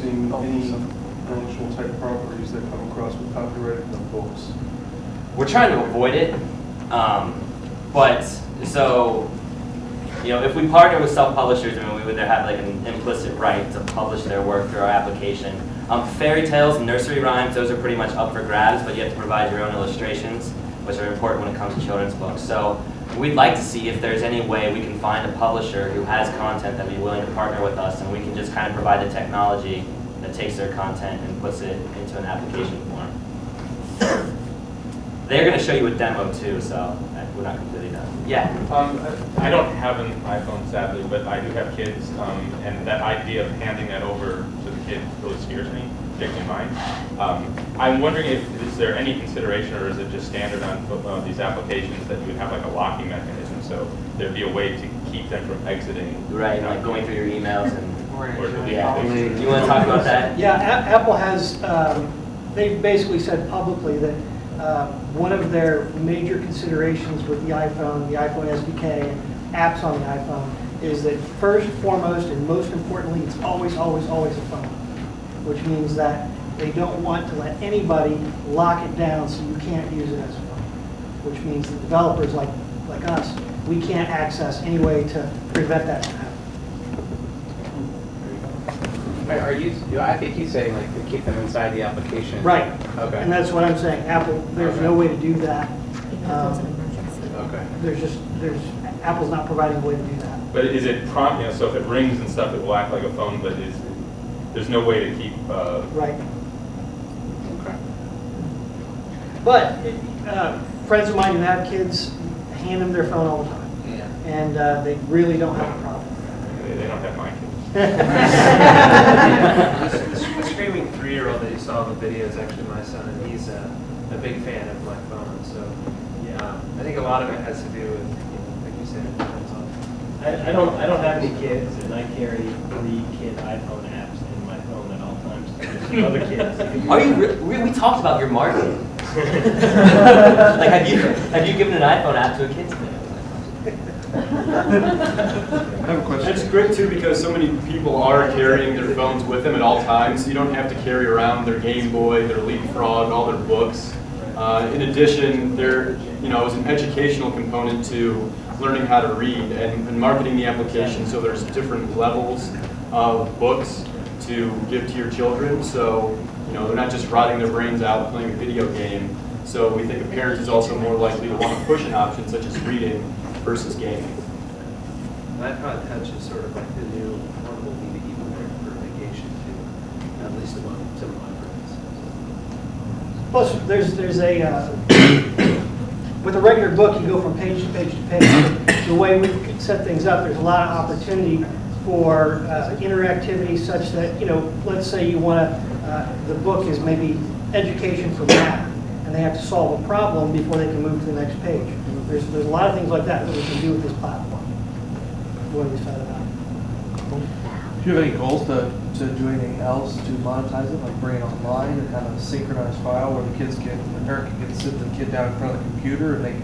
using any promotional type properties that come across with copyrighted books? We're trying to avoid it, but so, you know, if we partner with self-publishers, I mean, we would have like an implicit right to publish their work through our application. Fairy tales and nursery rhymes, those are pretty much up for grabs, but you have to provide your own illustrations, which are important when it comes to children's books. So we'd like to see if there's any way we can find a publisher who has content that would be willing to partner with us, and we can just kind of provide the technology that takes their content and puts it into an application form. They're going to show you a demo too, so we're not completely done. Yeah? I don't have an iPhone, sadly, but I do have kids, and that idea of handing that over to the kid really scares me, particularly mine. I'm wondering is there any consideration, or is it just standard on these applications that you would have like a locking mechanism, so there'd be a way to keep them from exiting? Right, like going through your emails and... Yeah. You want to talk about that? Yeah, Apple has, they've basically said publicly that one of their major considerations with the iPhone SDK, and apps on the iPhone, is that first, foremost, and most importantly, it's always, always, always a phone, which means that they don't want to let anybody lock it down so you can't use it as a phone, which means that developers like us, we can't access any way to prevent that from happening. Are you? I think he's saying like to keep them inside the application. Right. Okay. And that's what I'm saying. Apple, there's no way to do that. Okay. Apple's not providing a way to do that. But is it prompt? You know, so if it rings and stuff, it will act like a phone. But there's no way to keep. Right. Okay. But friends of mine who have kids hand them their phone all the time, Yeah. and they really don't have a problem. They don't have my kids. The screaming 3-year-old that you saw in the video is actually my son, and he's a big fan of my phone. So yeah, I think a lot of it has to do with, like you said, it depends on. I don't have any kids, and I carry 3 kid iPhone apps in my phone at all times. There's other kids. Are you? We talked about your marketing. Like, have you given an iPhone app to a kid today? I have a question. It's great too because so many people are carrying their phones with them at all times. You don't have to carry around their Game Boy, their Leapfrog, all their books. In addition, there is an educational component to learning how to read and marketing the application. So there's different levels of books to give to your children. So they're not just rotting their brains out playing a video game. So we think a parent is also more likely to want to push an option such as reading versus gaming. iPod Touch is sort of like the new portable DVD player for vacation too, at least among some of my friends. Plus, there's a with a regular book, you go from page to page to page. The way we set things up, there's a lot of opportunity for interactivity, such that let's say you want the book is maybe education for math, and they have to solve a problem before they can move to the next page. There's a lot of things like that we can do with this platform. What we found out. Do you have any goals to do anything else to monetize it, like bring it online and kind of synchronized file where the parent can sit the kid down in front of the computer and they can